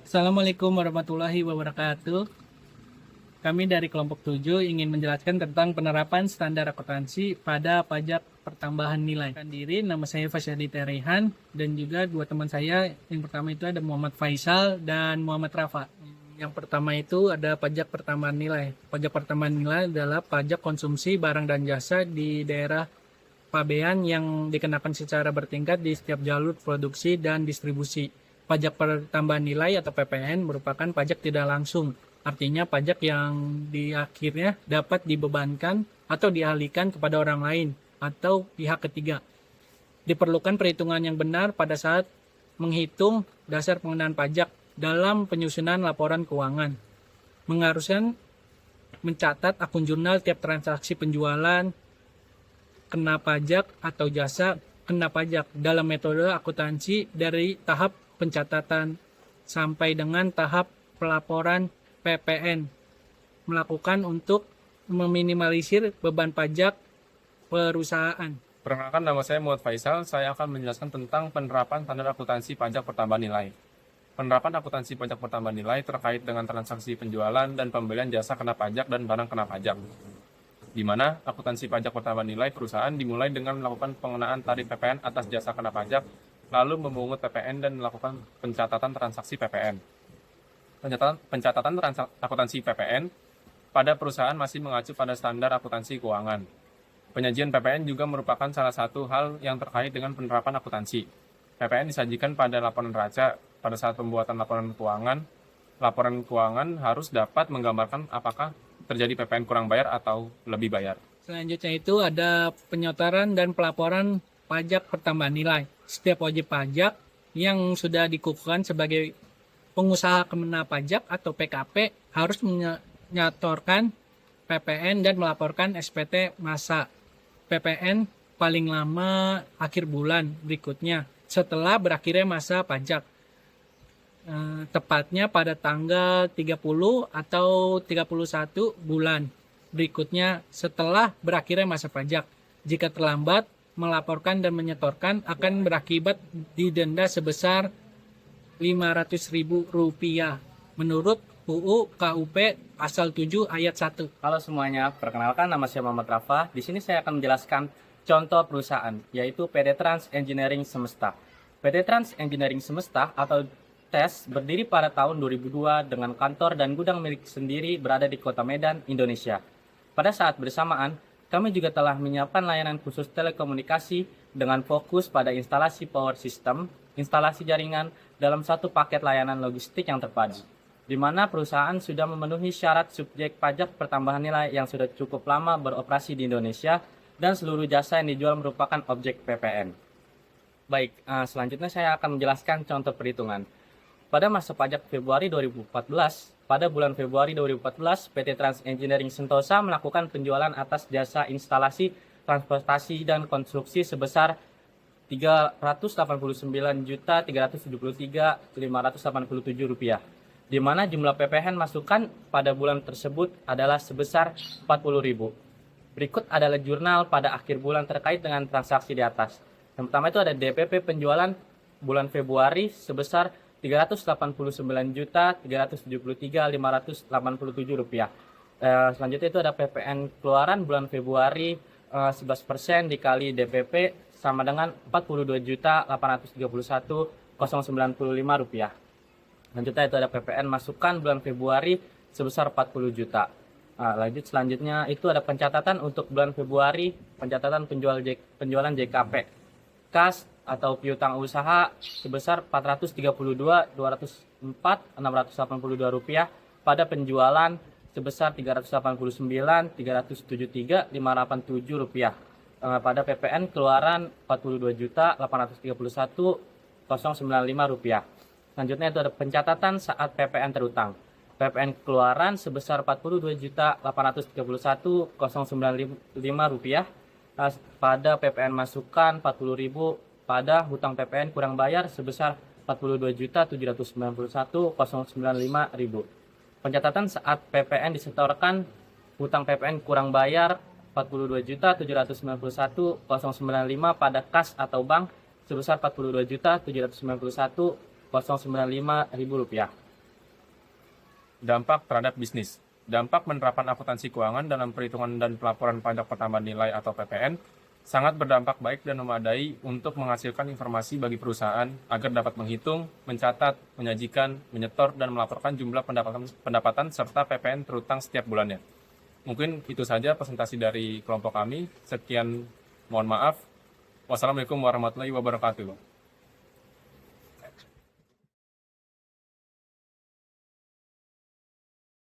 Assalamualaikum warahmatullahi wabarakatuh. Kami dari kelompok 7 ingin menjelaskan tentang penerapan standar akuntansi pada pajak pertambahan nilai. Diri, nama saya Fasyadi Terehan dan juga dua teman saya. Yang pertama itu ada Muhammad Faisal dan Muhammad Rafa. Yang pertama itu ada pajak pertambahan nilai. Pajak pertambahan nilai adalah pajak konsumsi barang dan jasa di daerah pabean yang dikenakan secara bertingkat di setiap jalur produksi dan distribusi. Pajak pertambahan nilai atau PPN merupakan pajak tidak langsung. Artinya pajak yang di akhirnya dapat dibebankan atau dialihkan kepada orang lain atau pihak ketiga. Diperlukan perhitungan yang benar pada saat menghitung dasar pengenaan pajak dalam penyusunan laporan keuangan. Mengharuskan mencatat akun jurnal tiap transaksi penjualan, kena pajak atau jasa kena pajak dalam metode akuntansi dari tahap pencatatan sampai dengan tahap pelaporan PPN melakukan untuk meminimalisir beban pajak perusahaan. Perkenalkan, nama saya Muhammad Faisal. Saya akan menjelaskan tentang penerapan standar akuntansi pajak pertambahan nilai. Penerapan akuntansi pajak pertambahan nilai terkait dengan transaksi penjualan dan pembelian jasa kena pajak dan barang kena pajak. Di mana akuntansi pajak pertambahan nilai perusahaan dimulai dengan melakukan pengenaan tarif PPN atas jasa kena pajak, lalu memungut PPN dan melakukan pencatatan transaksi PPN. Pencatatan akuntansi PPN pada perusahaan masih mengacu pada standar akuntansi keuangan. Penyajian PPN juga merupakan salah satu hal yang terkait dengan penerapan akuntansi. PPN disajikan pada laporan neraca pada saat pembuatan laporan keuangan. Laporan keuangan harus dapat menggambarkan apakah terjadi PPN kurang bayar atau lebih bayar. Selanjutnya itu ada penyotoran dan pelaporan pajak pertambahan nilai. Setiap wajib pajak yang sudah dikukuhkan sebagai pengusaha kena pajak atau PKP harus menyetorkan PPN dan melaporkan SPT masa PPN paling lama akhir bulan berikutnya setelah berakhirnya masa pajak. Tepatnya pada tanggal 30 atau 31 bulan berikutnya setelah berakhirnya masa pajak. Jika terlambat melaporkan dan menyetorkan akan berakibat didenda sebesar Rp500.000 menurut UU KUP pasal 7 ayat 1. Halo semuanya, perkenalkan nama saya Muhammad Rafa. Di sini saya akan menjelaskan contoh perusahaan, yaitu PT Trans Engineering Semesta. PT Trans Engineering Semesta atau TES berdiri pada tahun 2002 dengan kantor dan gudang milik sendiri berada di Kota Medan, Indonesia. Pada saat bersamaan, kami juga telah menyiapkan layanan khusus telekomunikasi dengan fokus pada instalasi power system, instalasi jaringan dalam satu paket layanan logistik yang terpadu, di mana perusahaan sudah memenuhi syarat subjek pajak pertambahan nilai yang sudah cukup lama beroperasi di Indonesia dan seluruh jasa yang dijual merupakan objek PPN. Baik, selanjutnya saya akan menjelaskan contoh perhitungan. Pada masa pajak Februari 2014, pada bulan Februari 2014, PT Trans Engineering Sentosa melakukan penjualan atas jasa instalasi, transportasi, dan konstruksi sebesar Rp389.373.587, di mana jumlah PPN masukan pada bulan tersebut adalah sebesar Rp40.000. Berikut adalah jurnal pada akhir bulan terkait dengan transaksi di atas. Yang pertama itu ada DPP penjualan bulan Februari sebesar Rp383.373.587. Selanjutnya itu ada PPN keluaran bulan Februari 11% dikali DPP sama dengan Rp42.831.095. Selanjutnya itu ada PPN masukan bulan Februari sebesar 40 juta. Selanjutnya itu ada pencatatan untuk bulan Februari, pencatatan penjualan JKP. Kas atau piutang usaha sebesar Rp432.204.682 pada penjualan sebesar Rp389.373.587 pada PPN keluaran Rp42.831.095. Selanjutnya itu ada pencatatan saat PPN terutang. PPN keluaran sebesar Rp42.831.095 pada PPN masukan Rp40.000 pada hutang PPN kurang bayar sebesar Rp42.791.095. Pencatatan saat PPN disetorkan hutang PPN kurang bayar Rp42.791.095 pada kas atau bank sebesar Rp42.791.095. Dampak terhadap bisnis. Dampak penerapan akuntansi keuangan dalam perhitungan dan pelaporan pajak pertambahan nilai atau PPN sangat berdampak baik dan memadai untuk menghasilkan informasi bagi perusahaan agar dapat menghitung, mencatat, menyajikan, menyetor, dan melaporkan jumlah pendapatan serta PPN terutang setiap bulannya. Mungkin itu saja presentasi dari kelompok kami. Sekian, mohon maaf. Wassalamualaikum warahmatullahi wabarakatuh.